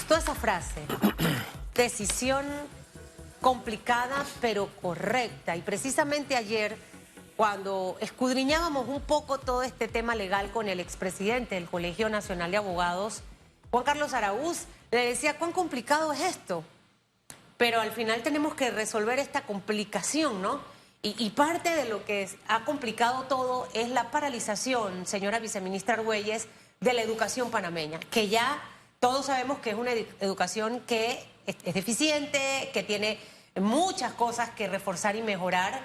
gustó esa frase. Decisión complicada pero correcta. Y precisamente ayer, cuando escudriñábamos un poco todo este tema legal con el expresidente del Colegio Nacional de Abogados, Juan Carlos Araúz, le decía cuán complicado es esto. Pero al final tenemos que resolver esta complicación, ¿no? Y parte de lo que ha complicado todo es la paralización, señora viceministra Argüelles, de la educación panameña, que ya todos sabemos que es una educación que es deficiente, que tiene muchas cosas que reforzar y mejorar,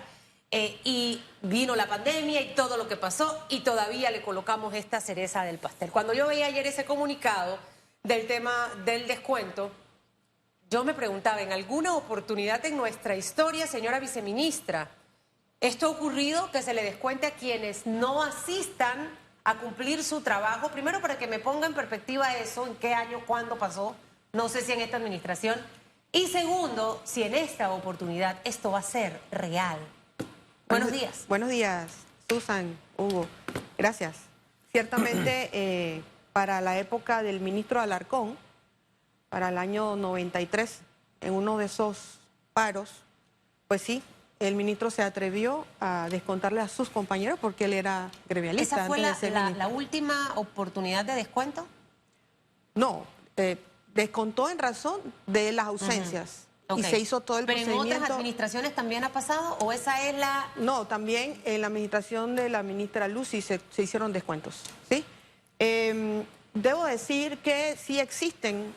y vino la pandemia y todo lo que pasó, y todavía le colocamos esta cereza del pastel. Cuando yo veía ayer ese comunicado del tema del descuento, yo me preguntaba, ¿en alguna oportunidad en nuestra historia, señora viceministra, esto ha ocurrido, que se le descuente a quienes no asistan a cumplir su trabajo? Primero, para que me ponga en perspectiva eso, en qué año, cuándo pasó, no sé si en esta administración. Y segundo, si en esta oportunidad esto va a ser real. Buenos días. Buenos días, Susan, Hugo. Gracias. Ciertamente, para la época del ministro Alarcón, para el año 93, en uno de esos paros, pues sí, el ministro se atrevió a descontarle a sus compañeros porque él era gremialista. ¿Esa fue la última oportunidad de descuento? No, descontó en razón de las ausencias. Okay. Y se hizo todo el procedimiento. ¿Pero en otras administraciones también ha pasado o esa es la...? No, también en la administración de la ministra Lucy se hicieron descuentos, ¿sí? Debo decir que sí existen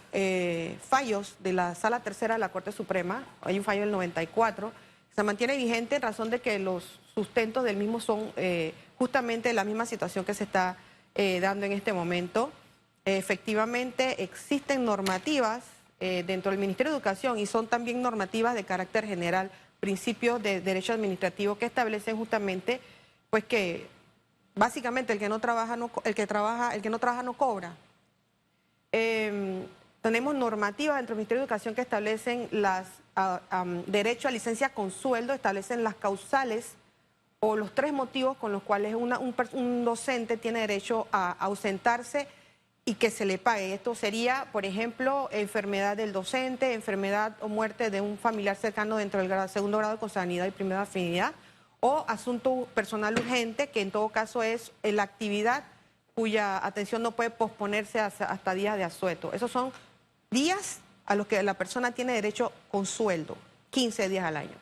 fallos de la Sala Tercera de la Corte Suprema. Hay un fallo del 94. Se mantiene vigente en razón de que los sustentos del mismo son justamente la misma situación que se está dando en este momento. Efectivamente, existen normativas dentro del Ministerio de Educación y son también normativas de carácter general, principios de derecho administrativo que establecen justamente, pues que básicamente el que no trabaja no cobra. Tenemos normativas dentro del Ministerio de Educación que establecen derecho a licencia con sueldo, establecen las causales o los 3 motivos con los cuales un docente tiene derecho a ausentarse y que se le pague. Esto sería, por ejemplo, enfermedad del docente, enfermedad o muerte de un familiar cercano dentro del segundo grado de consanguinidad y primera afinidad, o asunto personal urgente, que en todo caso es la actividad cuya atención no puede posponerse hasta días de asueto. Esos son días a los que la persona tiene derecho con sueldo, 15 días al año.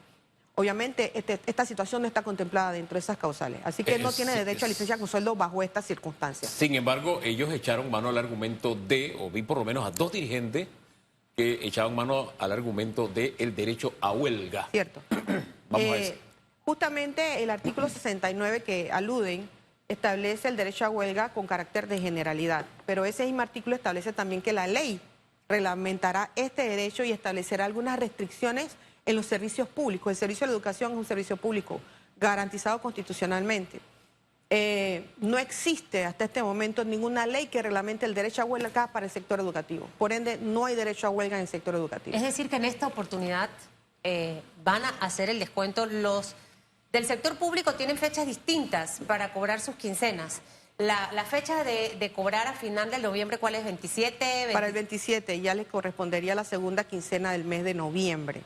Obviamente, esta situación no está contemplada dentro de esas causales, así que no tiene derecho a licencia con sueldo bajo estas circunstancias. Sin embargo, ellos echaron mano al argumento o vi por lo menos a 2 dirigentes que echaban mano al argumento del derecho a huelga. Cierto. Vamos a eso. Justamente el artículo 69 que aluden establece el derecho a huelga con carácter de generalidad, pero ese mismo artículo establece también que la ley reglamentará este derecho y establecerá algunas restricciones en los servicios públicos. El servicio de la educación es un servicio público garantizado constitucionalmente. No existe hasta este momento ninguna ley que reglamente el derecho a huelga para el sector educativo. Por ende, no hay derecho a huelga en el sector educativo. Es decir, que en esta oportunidad van a hacer el descuento. Los del sector público tienen fechas distintas para cobrar sus quincenas. La fecha de cobrar a final de noviembre, ¿cuál es? ¿27? Para el 27 ya les correspondería la segunda quincena del mes de noviembre.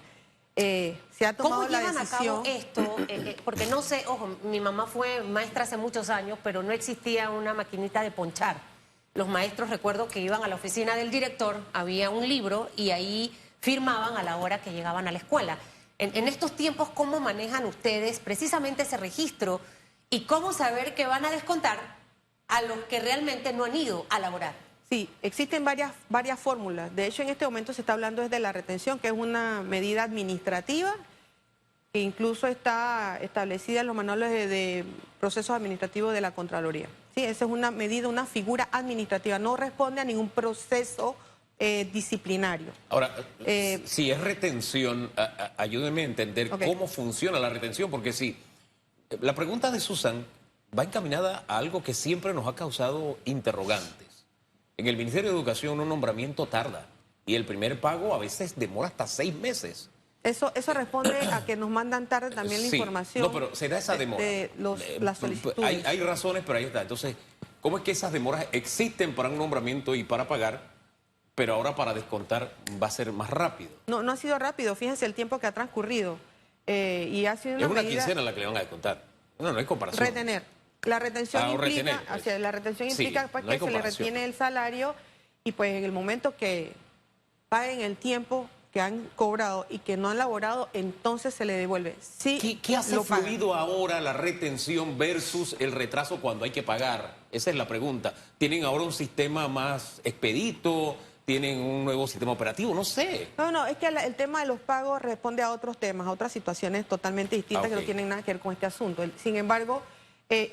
Se ha tomado ¿Cómo llevan a cabo esto? Porque no sé, ojo, mi mamá fue maestra hace muchos años, pero no existía una maquinita de ponchar. Los maestros, recuerdo que iban a la oficina del director, había un libro y ahí firmaban a la hora que llegaban a la escuela. En estos tiempos, ¿cómo manejan ustedes precisamente ese registro y cómo saber que van a descontar a los que realmente no han ido a laborar? Sí, existen varias fórmulas. De hecho, en este momento se está hablando desde la retención, que es una medida administrativa que incluso está establecida en los manuales de procesos administrativos de la Contraloría. Sí, esa es una medida, una figura administrativa, no responde a ningún proceso disciplinario. Ahora, si es retención, ayúdenme a entender cómo funciona la retención, porque sí, la pregunta de Susan va encaminada a algo que siempre nos ha causado interrogantes. En el Ministerio de Educación un nombramiento tarda y el primer pago a veces demora hasta 6 meses. Eso responde a que nos mandan tarde también la información. No, pero se da esa demora. Las solicitudes. Hay razones, pero ahí está. Entonces, ¿cómo es que esas demoras existen para un nombramiento y para pagar, pero ahora para descontar va a ser más rápido. No, no ha sido rápido, fíjense el tiempo que ha transcurrido. Y ha sido Es una medida... quincena la que le van a descontar. No, no hay comparación. Retener. La retención implica, retener, o sea, la retención sí, implica pues, no hay que se le comparación. retiene el salario y pues en el momento que paguen el tiempo que han cobrado y que no han laborado, entonces se le devuelve. Sí, ¿Qué hace lo pagan. fluido ahora la retención versus el retraso cuando hay que pagar? Esa es la pregunta. ¿Tienen ahora un sistema más expedito? ¿Tienen un nuevo sistema operativo? No sé. No, es que el tema de los pagos responde a otros temas, a otras situaciones totalmente distintas que no tienen nada que ver con este asunto. Sin embargo,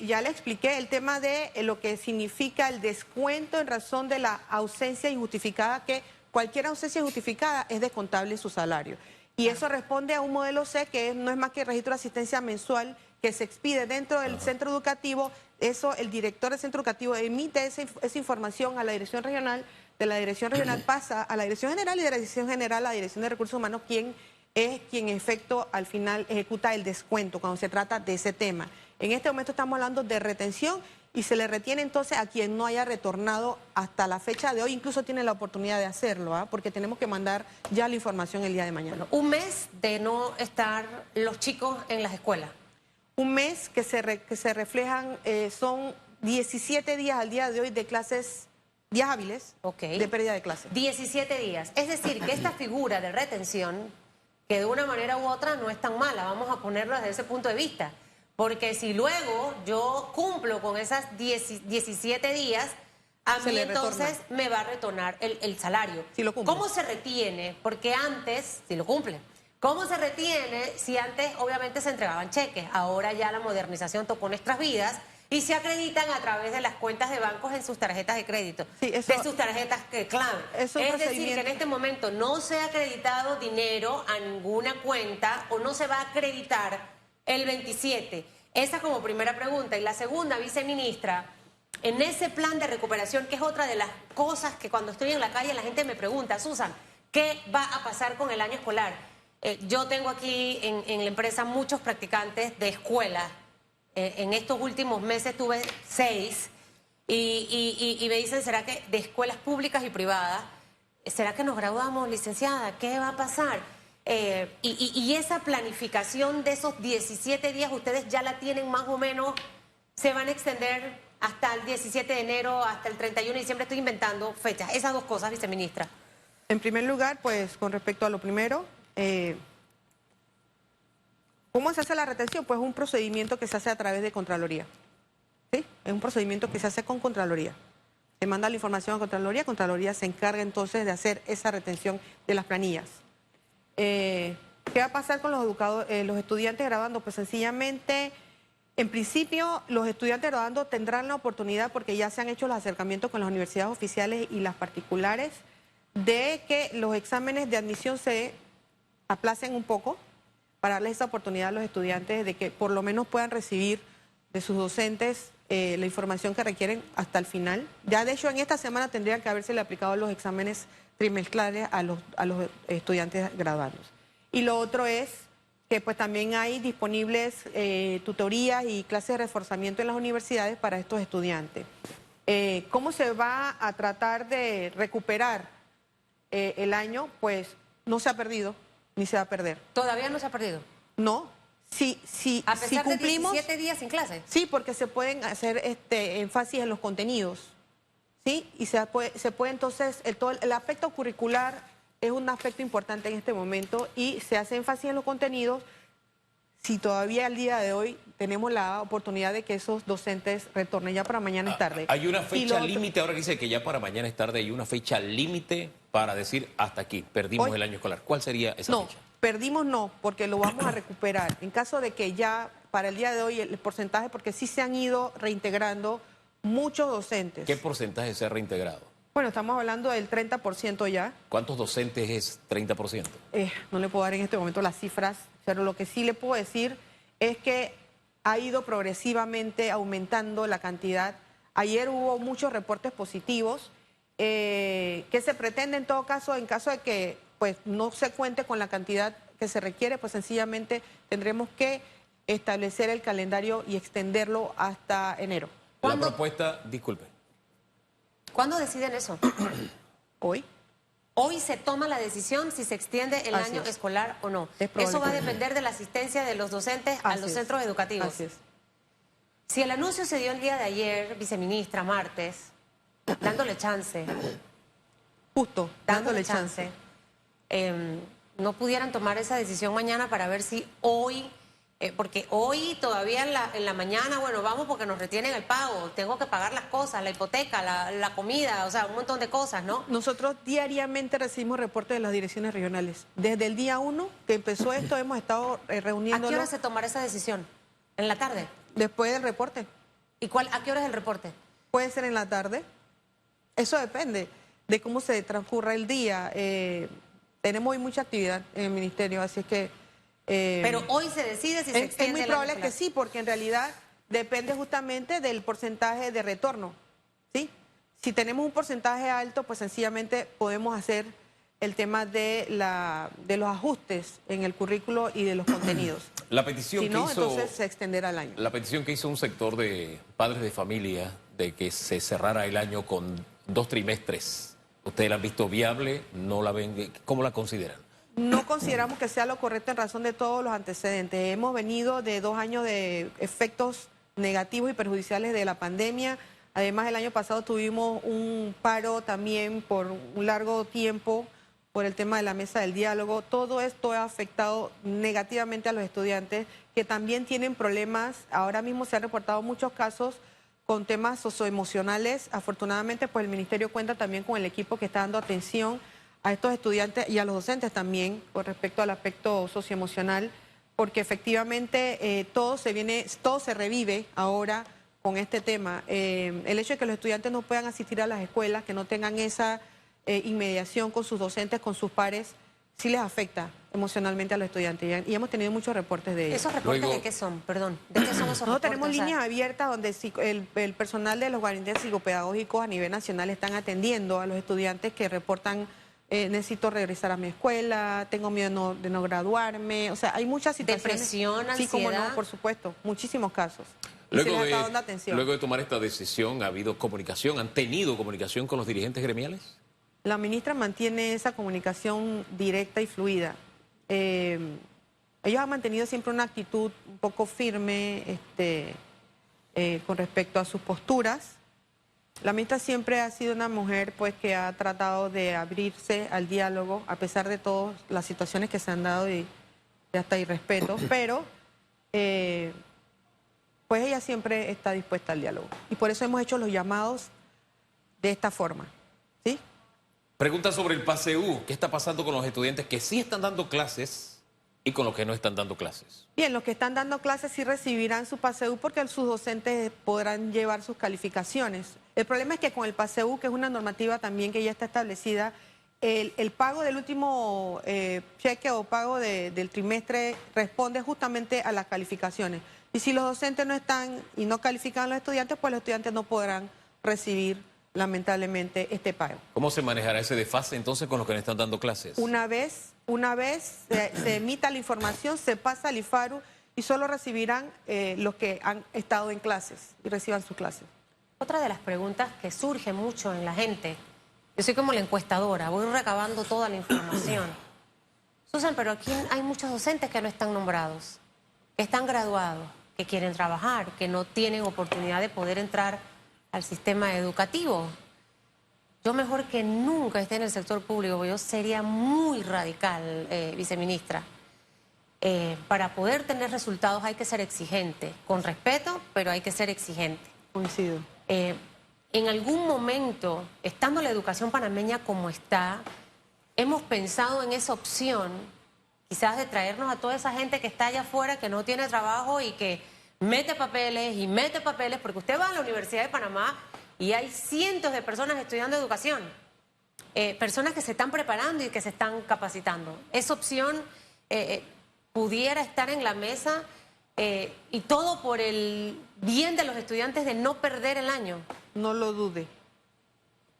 ya le expliqué el tema de lo que significa el descuento en razón de la ausencia injustificada, que cualquier ausencia injustificada es descontable en su salario. Y eso responde a un modelo C que no es más que el registro de asistencia mensual que se expide dentro del centro educativo. Eso, el director del centro educativo emite esa información a la dirección regional, de la dirección regional pasa a la dirección general y de la dirección general a la dirección de recursos humanos, quien en efecto al final ejecuta el descuento cuando se trata de ese tema. En este momento estamos hablando de retención y se le retiene entonces a quien no haya retornado hasta la fecha de hoy, incluso tiene la oportunidad de hacerlo, porque tenemos que mandar ya la información el día de mañana. Bueno, un mes de no estar los chicos en las escuelas. Un mes que se reflejan, son 17 días al día de hoy de clases, días hábiles de pérdida de clases. 17 días. Es decir, que esta figura de retención, que de una manera u otra no es tan mala, vamos a ponerlo desde ese punto de vista. Porque si luego yo cumplo con esas 17 días, a mí entonces me va a retornar el salario. Si lo cumple. ¿Cómo se retiene? Porque antes, si lo cumple, ¿cómo se retiene si antes obviamente se entregaban cheques? Ahora ya la modernización tocó nuestras vidas y se acreditan a través de las cuentas de bancos en sus tarjetas de crédito, de sus tarjetas clave. Es decir, que en este momento no se ha acreditado dinero a ninguna cuenta o no se va a acreditar el 27. Esa como primera pregunta. Y la segunda, viceministra, en ese plan de recuperación, que es otra de las cosas que cuando estoy en la calle la gente me pregunta, Susan, ¿qué va a pasar con el año escolar? Yo tengo aquí en la empresa muchos practicantes de escuela. En estos últimos meses tuve 6 y me dicen, ¿será que de escuelas públicas y privadas, será que nos graduamos, licenciada? ¿Qué va a pasar? Y esa planificación de esos 17 días, ¿ustedes ya la tienen más o menos? ¿Se van a extender hasta el 17 de enero, hasta el 31 de diciembre? Estoy inventando fechas. Esas dos cosas, viceministra. En primer lugar, pues con respecto a lo primero, ¿cómo se hace la retención? Pues un procedimiento que se hace a través de Contraloría. ¿Sí? Es un procedimiento que se hace con Contraloría. Se manda la información a Contraloría, Contraloría se encarga entonces de hacer esa retención de las planillas. ¿Qué va a pasar con los estudiantes graduando? Pues sencillamente, en principio, los estudiantes graduando tendrán la oportunidad, porque ya se han hecho los acercamientos con las universidades oficiales y las particulares, de que los exámenes de admisión se aplacen un poco para darles esa oportunidad a los estudiantes de que por lo menos puedan recibir de sus docentes la información que requieren hasta el final. Ya de hecho en esta semana tendrían que haberse aplicado los exámenes trimestrales a los estudiantes graduados. Y lo otro es que pues también hay disponibles tutorías y clases de reforzamiento en las universidades para estos estudiantes. ¿Cómo se va a tratar de recuperar el año? Pues no se ha perdido ni se va a perder. ¿Todavía no se ha perdido? No. ¿A pesar si cumplimos, de 17 días sin clase? Sí, porque se pueden hacer énfasis en los contenidos. ¿Sí? Y se puede entonces, el aspecto curricular es un aspecto importante en este momento y se hace énfasis en los contenidos si todavía al día de hoy tenemos la oportunidad de que esos docentes retornen. Ya para mañana es tarde. Hay una fecha límite, ahora dice que ya para mañana es tarde, hay una fecha límite para decir hasta aquí, perdimos el año escolar. ¿Cuál sería esa fecha? No, perdimos no, porque lo vamos a recuperar. En caso de que ya para el día de hoy el porcentaje, porque sí se han ido reintegrando muchos docentes. ¿Qué porcentaje se ha reintegrado? Bueno, estamos hablando del 30% ya. ¿Cuántos docentes es 30%? No le puedo dar en este momento las cifras, pero lo que sí le puedo decir es que ha ido progresivamente aumentando la cantidad. Ayer hubo muchos reportes positivos que se pretende en todo caso, en caso de que pues no se cuente con la cantidad que se requiere, pues sencillamente tendremos que establecer el calendario y extenderlo hasta enero. La propuesta, disculpe. ¿Cuándo deciden eso? Hoy. Hoy se toma la decisión si se extiende el Así año es. escolar o no. Es probable Eso va a que- depender de la asistencia de los docentes a Así los es. centros educativos. Así es. Si el anuncio se dio el día de ayer, viceministra, martes, dándole chance, Justo, dándole chance. no pudieran tomar esa decisión mañana para ver si hoy, porque hoy todavía en la mañana, bueno, vamos porque nos retienen el pago, tengo que pagar las cosas, la hipoteca, la comida, o sea, un montón de cosas, ¿no? Nosotros diariamente recibimos reportes de las direcciones regionales. Desde el día 1 que empezó esto hemos estado ¿A qué reuniéndonos hora se tomará esa decisión? ¿En la tarde? después del reporte. ¿Y a qué hora es el reporte? Puede ser en la tarde. Eso depende de cómo se transcurra el día. Tenemos hoy mucha actividad en el ministerio, así es que... Pero hoy se decide si se extiende es muy el año probable que escolar. sí, porque en realidad depende justamente del porcentaje de retorno, ¿sí? Si tenemos un porcentaje alto, pues sencillamente podemos hacer el tema de los ajustes en el currículo y de los contenidos. La petición Si que no, hizo... entonces se extenderá el año. La petición que hizo un sector de padres de familia de que se cerrara el año con 2 trimestres, ¿ustedes la han visto viable? ¿No la ven? ¿Cómo la consideran? No consideramos que sea lo correcto en razón de todos los antecedentes. Hemos venido de 2 años de efectos negativos y perjudiciales de la pandemia. Además, el año pasado tuvimos un paro también por un largo tiempo por el tema de la mesa del diálogo. Todo esto ha afectado negativamente a los estudiantes que también tienen problemas. Ahora mismo se han reportado muchos casos con temas socioemocionales. Afortunadamente, pues el ministerio cuenta también con el equipo que está dando atención a estos estudiantes y a los docentes también con respecto al aspecto socioemocional, porque efectivamente todo se revive ahora con este tema. El hecho de que los estudiantes no puedan asistir a las escuelas, que no tengan esa inmediación con sus docentes, con sus pares, sí les afecta emocionalmente a los estudiantes y hemos tenido muchos reportes de ellos. ¿Esos reportes Luego- de qué son? Perdón, ¿de qué son esos Nosotros reportes? tenemos O sea, líneas abiertas donde el personal de los gabinetes psicopedagógicos a nivel nacional están atendiendo a los estudiantes que reportan necesito regresar a mi escuela, tengo miedo de no graduarme, o sea, hay muchas situaciones. Depresión, Sí, como ansiedad. no, por supuesto, muchísimos casos. Y se les está dando atención. luego de tomar esta decisión, ¿ha habido comunicación? ¿Han tenido comunicación con los dirigentes gremiales? La ministra mantiene esa comunicación directa y fluida. Ellos han mantenido siempre una actitud un poco firme con respecto a sus posturas. La ministra siempre ha sido una mujer pues que ha tratado de abrirse al diálogo a pesar de todas las situaciones que se han dado y hasta irrespeto, pero pues ella siempre está dispuesta al diálogo y por eso hemos hecho los llamados de esta forma, ¿sí? Pregunta sobre el PASEU. ¿Qué está pasando con los estudiantes que sí están dando clases y con los que no están dando clases? Bien, los que están dando clases sí recibirán su PASEU porque sus docentes podrán llevar sus calificaciones. El problema es que con el PASEU, que es una normativa también que ya está establecida, el pago del último cheque o pago del trimestre responde justamente a las calificaciones. Y si los docentes no están y no califican a los estudiantes, pues los estudiantes no podrán recibir lamentablemente este pago. ¿Cómo se manejará ese desfase entonces con los que no están dando clases? Una vez se emita la información, se pasa al IFARU y solo recibirán los que han estado en clases y reciban sus clases. Otra de las preguntas que surge mucho en la gente, yo soy como la encuestadora, voy recabando toda la información. Susan, pero aquí hay muchos docentes que no están nombrados, que están graduados, que quieren trabajar, que no tienen oportunidad de poder entrar al sistema educativo. Yo mejor que nunca esté en el sector público, yo sería muy radical, viceministra. Para poder tener resultados hay que ser exigente, con respeto, pero hay que ser exigente. Coincido. En algún momento, estando la educación panameña como está, hemos pensado en esa opción, quizás de traernos a toda esa gente que está allá afuera, que no tiene trabajo y que mete papeles, porque usted va a la Universidad de Panamá y hay cientos de personas estudiando educación, personas que se están preparando y que se están capacitando. Esa opción pudiera estar en la mesa y todo por el bien de los estudiantes de no perder el año. No lo dude.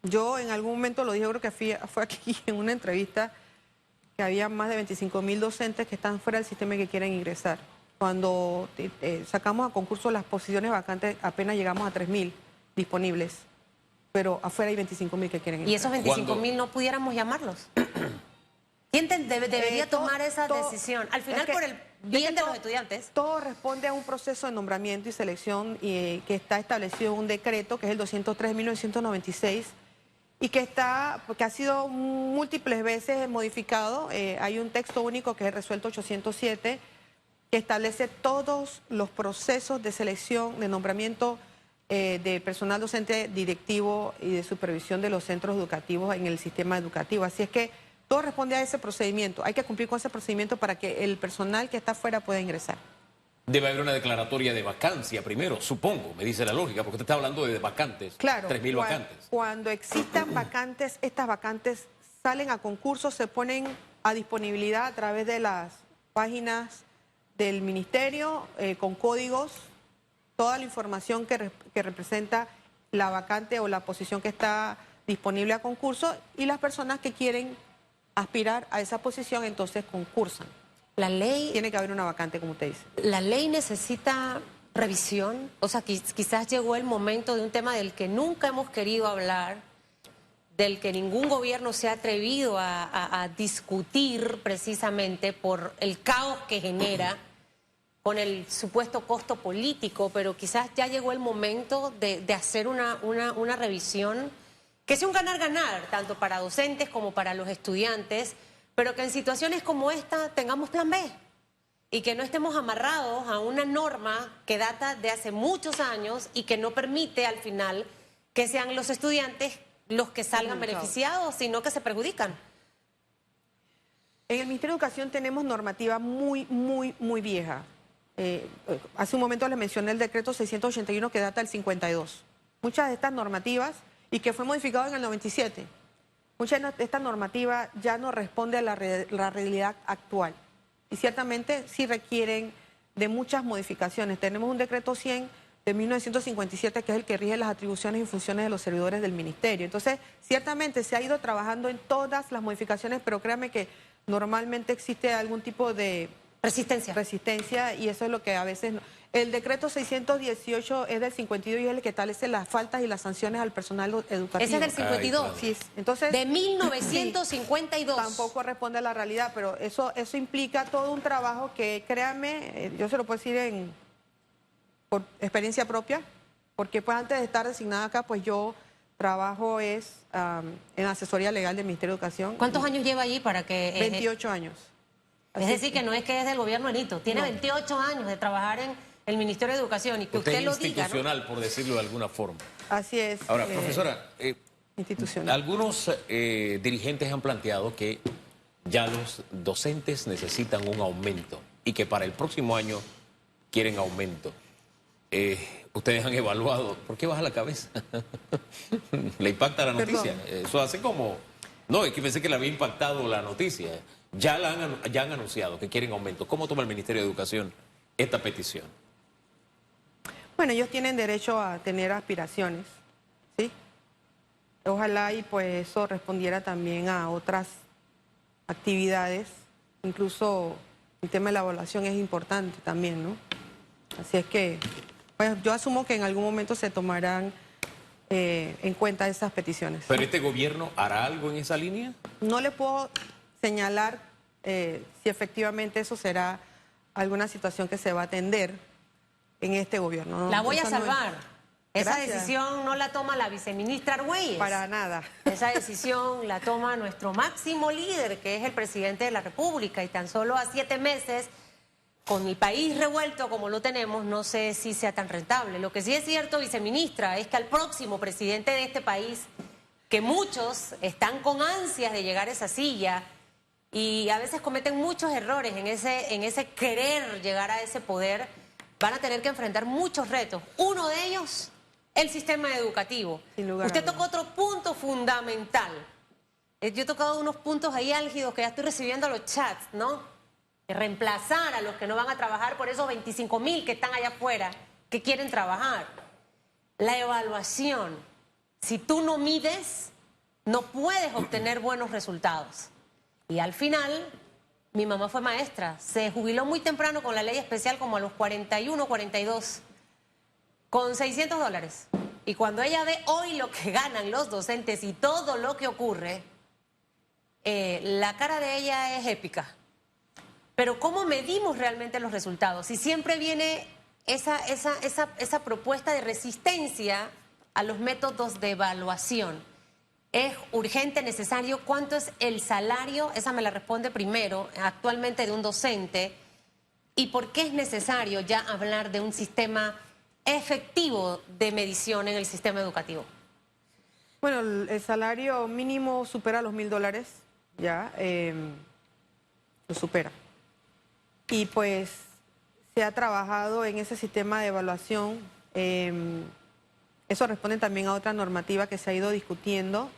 Yo en algún momento lo dije, creo que fue aquí en una entrevista, que había más de 25.000 docentes que están fuera del sistema y que quieren ingresar. Cuando sacamos a concurso las posiciones vacantes, apenas llegamos a 3.000 disponibles. pero afuera hay 25.000 que quieren entrar. ¿Y esos 25.000 no pudiéramos llamarlos? ¿Quién debería tomar esa decisión? Al final, por el bien de los estudiantes. Todo responde a un proceso de nombramiento y selección que está establecido en un decreto, que es el 203 de 1996, y que ha sido múltiples veces modificado. Hay un texto único que es el resuelto 807, que establece todos los procesos de selección, de nombramiento de personal docente, directivo y de supervisión de los centros educativos en el sistema educativo. Así es que todo responde a ese procedimiento. Hay que cumplir con ese procedimiento para que el personal que está afuera pueda ingresar. Debe haber una declaratoria de vacancia primero, supongo, me dice la lógica, porque usted está hablando de vacantes. Claro. 3.000 vacantes. Cuando existan vacantes, estas vacantes salen a concurso, se ponen a disponibilidad a través de las páginas del ministerio con códigos, toda la información que representa la vacante o la posición que está disponible a concurso, y las personas que quieren aspirar a esa posición entonces concursan. La ley... Tiene que haber una vacante, como usted dice. ¿La ley necesita revisión? O sea, quizás llegó el momento de un tema del que nunca hemos querido hablar, del que ningún gobierno se ha atrevido a discutir precisamente por el caos que genera con el supuesto costo político, pero quizás ya llegó el momento de hacer una revisión que sea un ganar-ganar, tanto para docentes como para los estudiantes, pero que en situaciones como esta tengamos plan B y que no estemos amarrados a una norma que data de hace muchos años y que no permite al final que sean los estudiantes los que salgan beneficiados, sino que se perjudican. En el Ministerio de Educación tenemos normativa muy vieja. Hace un momento les mencioné el decreto 681 que data del 52. Muchas de estas normativas, y que fue modificado en el 97, muchas de estas normativas ya no responden a la realidad actual. Y ciertamente sí requieren de muchas modificaciones. Tenemos un decreto 100 de 1957 que es el que rige las atribuciones y funciones de los servidores del ministerio. Entonces, ciertamente se ha ido trabajando en todas las modificaciones, pero créame que normalmente existe algún tipo de resistencia, y eso es lo que a veces... El decreto 618 es del 52 y es el que establece las faltas y las sanciones al personal educativo. Ese es del 52. Ay, claro. Sí, entonces, de 1952. Tampoco responde a la realidad, pero eso implica todo un trabajo que, créanme, yo se lo puedo decir por experiencia propia, porque pues antes de estar designada acá, pues yo trabajo en asesoría legal del Ministerio de Educación. ¿Cuántos años lleva allí para que...? 28 años. Es decir, que no es que es del gobierno Benito, tiene 28 años de trabajar en el Ministerio de Educación y que usted lo diga, ¿no? Institucional, por decirlo de alguna forma. Así es. Ahora, profesora, institucional. Algunos dirigentes han planteado que ya los docentes necesitan un aumento y que para el próximo año quieren aumento. Ustedes han evaluado, ¿por qué baja la cabeza? ¿Le impacta la noticia? Perdón. Eso hace como... No, es que pensé que le había impactado la noticia. Ya han anunciado que quieren aumento. ¿Cómo toma el Ministerio de Educación esta petición? Bueno, ellos tienen derecho a tener aspiraciones, ¿sí? Ojalá y pues eso respondiera también a otras actividades. Incluso el tema de la evaluación es importante también, ¿no? Así es que, pues yo asumo que en algún momento se tomarán en cuenta esas peticiones. ¿Pero este gobierno hará algo en esa línea? No le puedo señalar si efectivamente eso será alguna situación que se va a atender en este gobierno. ¿No? La voy a Esa no es- salvar. Esa Gracias. decisión no la toma la viceministra Argüelles. Para nada. Esa decisión la toma nuestro máximo líder, que es el presidente de la República, y tan solo a 7 meses, con el país revuelto como lo tenemos, no sé si sea tan rentable. Lo que sí es cierto, viceministra, es que al próximo presidente de este país, que muchos están con ansias de llegar a esa silla y a veces cometen muchos errores en ese querer llegar a ese poder, van a tener que enfrentar muchos retos. Uno de ellos, el sistema educativo. Sin lugar a Usted dudas. tocó otro punto fundamental. Yo he tocado unos puntos ahí álgidos que ya estoy recibiendo a los chats, ¿no? De reemplazar a los que no van a trabajar por esos 25.000 que están allá afuera, que quieren trabajar. La evaluación. Si tú no mides, no puedes obtener buenos resultados. Y al final, mi mamá fue maestra, se jubiló muy temprano con la ley especial, como a los 41, 42, con $600. Y cuando ella ve hoy lo que ganan los docentes y todo lo que ocurre, la cara de ella es épica. Pero ¿cómo medimos realmente los resultados? Si siempre viene esa propuesta de resistencia a los métodos de evaluación. ¿Es urgente, necesario? ¿Cuánto es el salario? Esa me la responde primero, actualmente de un docente. ¿Y por qué es necesario ya hablar de un sistema efectivo de medición en el sistema educativo? Bueno, el salario mínimo supera los $1.000, ya, lo supera. Y pues se ha trabajado en ese sistema de evaluación. Eso responde también a otra normativa que se ha ido discutiendo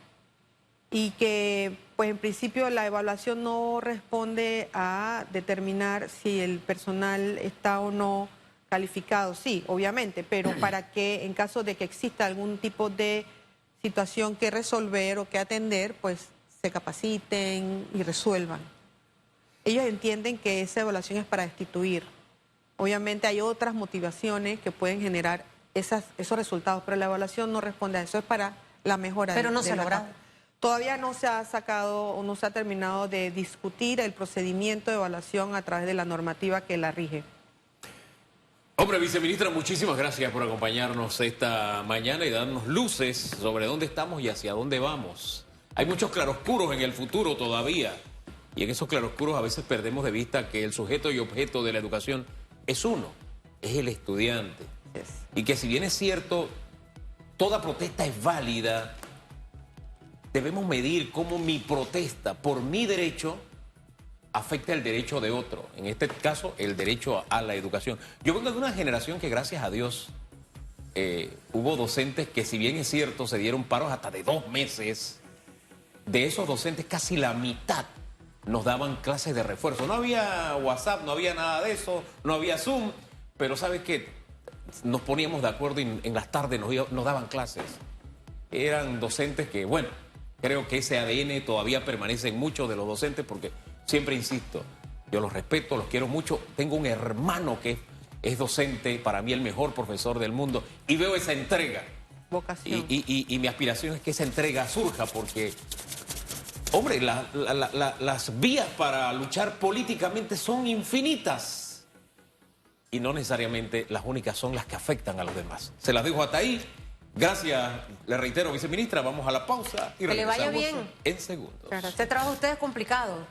y que, pues en principio, la evaluación no responde a determinar si el personal está o no calificado. Sí, obviamente, pero para que en caso de que exista algún tipo de situación que resolver o que atender, pues se capaciten y resuelvan. Ellos entienden que esa evaluación es para destituir. Obviamente hay otras motivaciones que pueden generar esos resultados, pero la evaluación no responde a eso, es para la mejora. Pero no se ha logrado. Todavía no se ha sacado o no se ha terminado de discutir el procedimiento de evaluación a través de la normativa que la rige. Hombre, viceministra, muchísimas gracias por acompañarnos esta mañana y darnos luces sobre dónde estamos y hacia dónde vamos. Hay muchos claroscuros en el futuro todavía. Y en esos claroscuros a veces perdemos de vista que el sujeto y objeto de la educación es uno, es el estudiante. Yes. Y que si bien es cierto, toda protesta es válida, debemos medir cómo mi protesta por mi derecho afecta el derecho de otro. En este caso, el derecho a la educación. Yo vengo de una generación que, gracias a Dios, hubo docentes que, si bien es cierto, se dieron paros hasta de 2 meses. De esos docentes, casi la mitad nos daban clases de refuerzo. No había WhatsApp, no había nada de eso, no había Zoom, pero ¿sabes qué? Nos poníamos de acuerdo y en las tardes nos daban clases. Eran docentes que, bueno, creo que ese ADN todavía permanece en muchos de los docentes porque, siempre insisto, yo los respeto, los quiero mucho. Tengo un hermano que es docente, para mí el mejor profesor del mundo, y veo esa entrega. Vocación. Y mi aspiración es que esa entrega surja porque... Hombre, las vías para luchar políticamente son infinitas y no necesariamente las únicas son las que afectan a los demás. Se las dejo hasta ahí. Gracias, le reitero, viceministra. Vamos a la pausa y que le vaya regresamos bien en segundos. Este trabajo de ustedes es complicado.